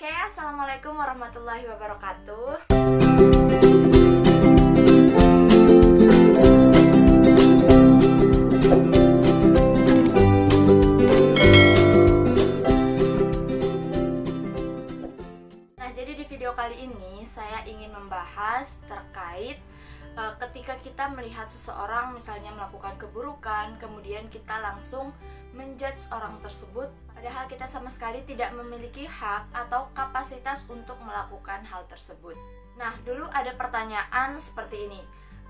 Oke, assalamualaikum warahmatullahi wabarakatuh. Nah, jadi di video kali ini saya ingin membahas terkait ketika kita melihat seseorang misalnya melakukan keburukan, kemudian kita langsung menjudge orang tersebut, padahal kita sama sekali tidak memiliki hak atau kapasitas untuk melakukan hal tersebut. Nah, dulu ada pertanyaan seperti ini.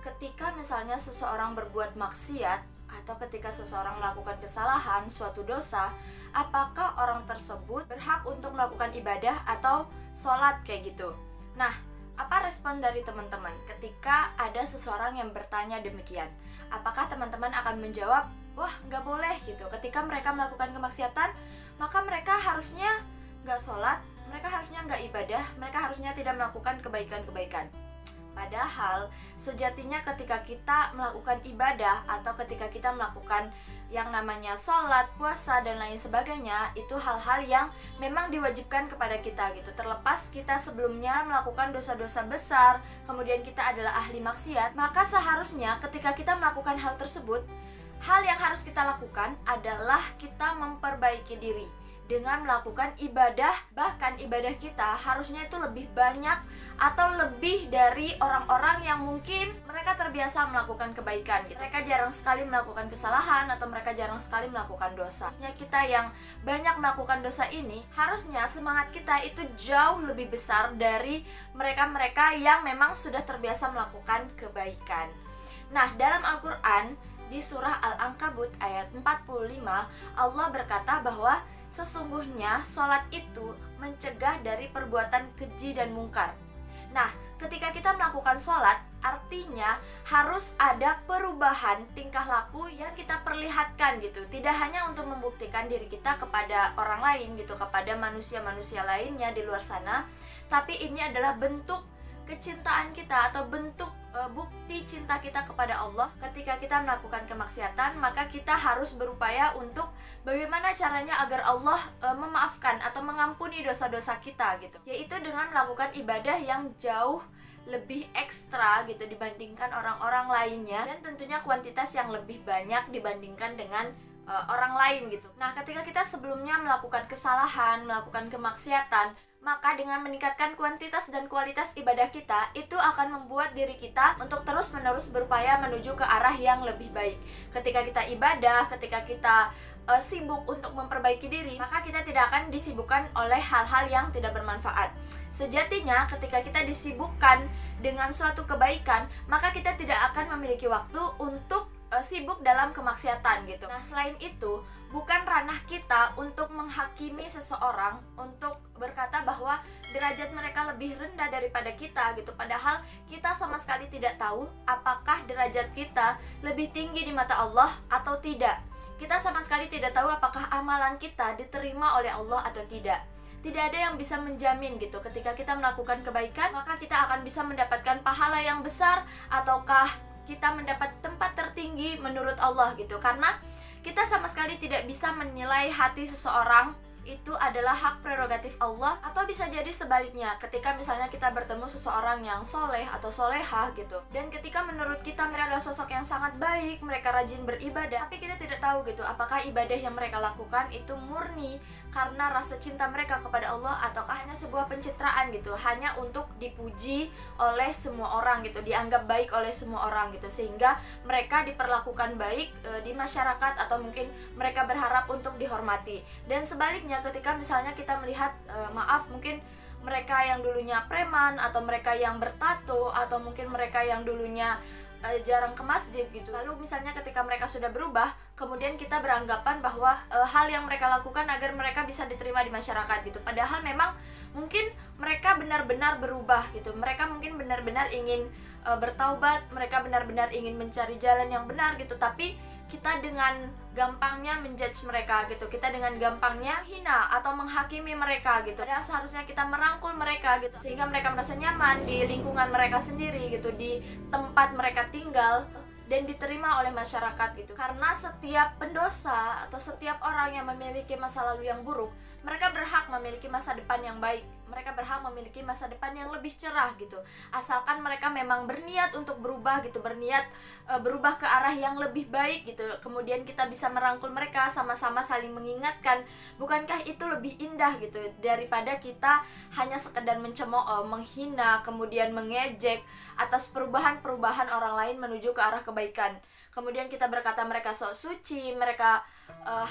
Ketika misalnya seseorang berbuat maksiat atau ketika seseorang melakukan kesalahan, suatu dosa, apakah orang tersebut berhak untuk melakukan ibadah atau sholat kayak gitu? Nah, apa respon dari teman-teman ketika ada seseorang yang bertanya demikian? Apakah teman-teman akan menjawab, wah nggak boleh gitu. Ketika mereka melakukan kemaksiatan, maka mereka harusnya nggak sholat, mereka harusnya nggak ibadah, mereka harusnya tidak melakukan kebaikan-kebaikan. Padahal sejatinya ketika kita melakukan ibadah atau ketika kita melakukan yang namanya sholat, puasa, dan lain sebagainya, itu hal-hal yang memang diwajibkan kepada kita gitu. Terlepas kita sebelumnya melakukan dosa-dosa besar, kemudian kita adalah ahli maksiat, maka seharusnya ketika kita melakukan hal tersebut, hal yang harus kita lakukan adalah kita memperbaiki diri dengan melakukan ibadah. Bahkan ibadah kita harusnya itu lebih banyak atau lebih dari orang-orang yang mungkin mereka terbiasa melakukan kebaikan gitu. Mereka jarang sekali melakukan kesalahan atau mereka jarang sekali melakukan dosa. Harusnya kita yang banyak melakukan dosa ini, harusnya semangat kita itu jauh lebih besar dari mereka-mereka yang memang sudah terbiasa melakukan kebaikan. Nah, dalam Al-Quran di surah Al-Ankabut ayat 45, Allah berkata bahwa sesungguhnya sholat itu mencegah dari perbuatan keji dan mungkar. Nah, ketika kita melakukan sholat, artinya harus ada perubahan tingkah laku yang kita perlihatkan gitu. Tidak hanya untuk membuktikan diri kita kepada orang lain gitu, kepada manusia-manusia lainnya di luar sana, tapi ini adalah bentuk kecintaan kita atau bentuk bukti cinta kita kepada Allah. Ketika kita melakukan kemaksiatan, maka kita harus berupaya untuk bagaimana caranya agar Allah memaafkan atau mengampuni dosa-dosa kita gitu, yaitu dengan melakukan ibadah yang jauh lebih ekstra gitu dibandingkan orang-orang lainnya, dan tentunya kuantitas yang lebih banyak dibandingkan dengan orang lain gitu. Nah, ketika kita sebelumnya melakukan kesalahan, melakukan kemaksiatan, maka dengan meningkatkan kuantitas dan kualitas ibadah kita, itu akan membuat diri kita untuk terus-menerus berupaya menuju ke arah yang lebih baik. Ketika kita ibadah, ketika kita sibuk untuk memperbaiki diri, maka kita tidak akan disibukkan oleh hal-hal yang tidak bermanfaat. Sejatinya ketika kita disibukkan dengan suatu kebaikan, maka kita tidak akan memiliki waktu untuk sibuk dalam kemaksiatan gitu. Nah, selain itu, bukan ranah kita untuk menghakimi seseorang, untuk berkata bahwa derajat mereka lebih rendah daripada kita gitu. Padahal kita sama sekali tidak tahu apakah derajat kita lebih tinggi di mata Allah atau tidak. Kita sama sekali tidak tahu apakah amalan kita diterima oleh Allah atau tidak. Tidak ada yang bisa menjamin gitu. Ketika kita melakukan kebaikan, maka kita akan bisa mendapatkan pahala yang besar, ataukah kita mendapat tempat tertinggi menurut Allah gitu. Karena kita sama sekali tidak bisa menilai hati seseorang, itu adalah hak prerogatif Allah. Atau bisa jadi sebaliknya, ketika misalnya kita bertemu seseorang yang soleh atau solehah gitu, dan ketika menurut kita mereka adalah sosok yang sangat baik, mereka rajin beribadah, tapi kita tidak tahu gitu apakah ibadah yang mereka lakukan itu murni karena rasa cinta mereka kepada Allah, ataukah hanya sebuah pencitraan gitu, hanya untuk dipuji oleh semua orang gitu, dianggap baik oleh semua orang gitu, sehingga mereka diperlakukan baik di masyarakat, atau mungkin mereka berharap untuk dihormati. Dan sebaliknya, ketika misalnya kita melihat mungkin mereka yang dulunya preman, atau mereka yang bertato, atau mungkin mereka yang dulunya jarang ke masjid gitu, lalu misalnya ketika mereka sudah berubah, kemudian kita beranggapan bahwa hal yang mereka lakukan agar mereka bisa diterima di masyarakat gitu. Padahal memang mungkin mereka benar-benar berubah gitu, mereka mungkin benar-benar ingin bertaubat, mereka benar-benar ingin mencari jalan yang benar gitu, tapi kita dengan gampangnya menjudge mereka gitu, kita dengan gampangnya hina atau menghakimi mereka gitu. Dan seharusnya kita merangkul mereka gitu, sehingga mereka merasa nyaman di lingkungan mereka sendiri gitu, di tempat mereka tinggal, dan diterima oleh masyarakat gitu. Karena setiap pendosa atau setiap orang yang memiliki masa lalu yang buruk, mereka berhak memiliki masa depan yang baik, Mereka berhak memiliki masa depan yang lebih cerah gitu. Asalkan mereka memang berniat untuk berubah gitu, berniat berubah ke arah yang lebih baik gitu. Kemudian kita bisa merangkul mereka, sama-sama saling mengingatkan. Bukankah itu lebih indah gitu daripada kita hanya sekedar mencemooh, menghina, kemudian mengejek atas perubahan-perubahan orang lain menuju ke arah kebaikan. Kemudian kita berkata mereka sok suci, mereka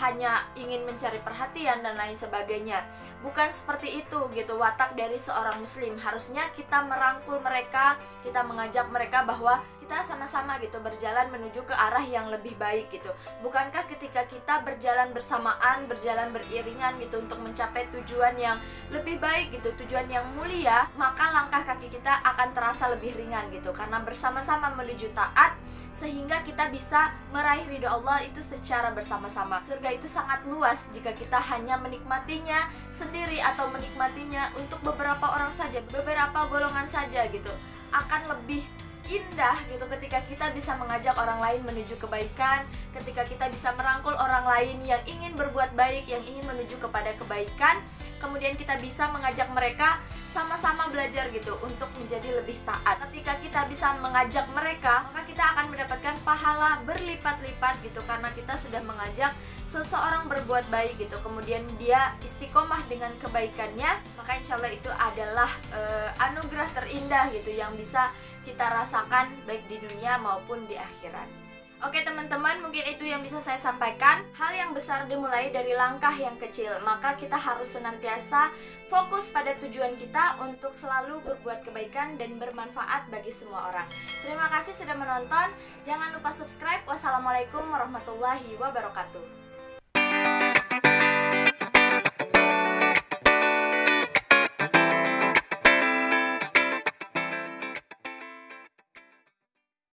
hanya ingin mencari perhatian dan lain sebagainya. Bukan seperti itu gitu watak dari seorang muslim. Harusnya kita merangkul mereka, kita mengajak mereka bahwa kita sama-sama gitu berjalan menuju ke arah yang lebih baik gitu. Bukankah ketika kita berjalan bersamaan, berjalan beriringan gitu untuk mencapai tujuan yang lebih baik gitu, tujuan yang mulia, maka langkah kaki kita akan terasa lebih ringan gitu, karena bersama-sama menuju taat, sehingga kita bisa meraih ridho Allah itu secara bersama-sama. Surga itu sangat luas jika kita hanya menikmatinya sendiri atau menikmatinya untuk beberapa orang saja, beberapa golongan saja gitu. Akan lebih indah gitu ketika kita bisa mengajak orang lain menuju kebaikan, ketika kita bisa merangkul orang lain yang ingin berbuat baik, yang ingin menuju kepada kebaikan. Kemudian kita bisa mengajak mereka sama-sama belajar gitu untuk menjadi lebih taat. Ketika kita bisa mengajak mereka, maka kita akan mendapatkan pahala berlipat-lipat gitu, karena kita sudah mengajak seseorang berbuat baik gitu. Kemudian dia istiqomah dengan kebaikannya, maka insya Allah itu adalah anugerah terindah gitu yang bisa kita rasakan baik di dunia maupun di akhirat. Oke teman-teman, mungkin itu yang bisa saya sampaikan. Hal yang besar dimulai dari langkah yang kecil. Maka kita harus senantiasa fokus pada tujuan kita untuk selalu berbuat kebaikan dan bermanfaat bagi semua orang. Terima kasih sudah menonton. Jangan lupa subscribe. Wassalamualaikum warahmatullahi wabarakatuh.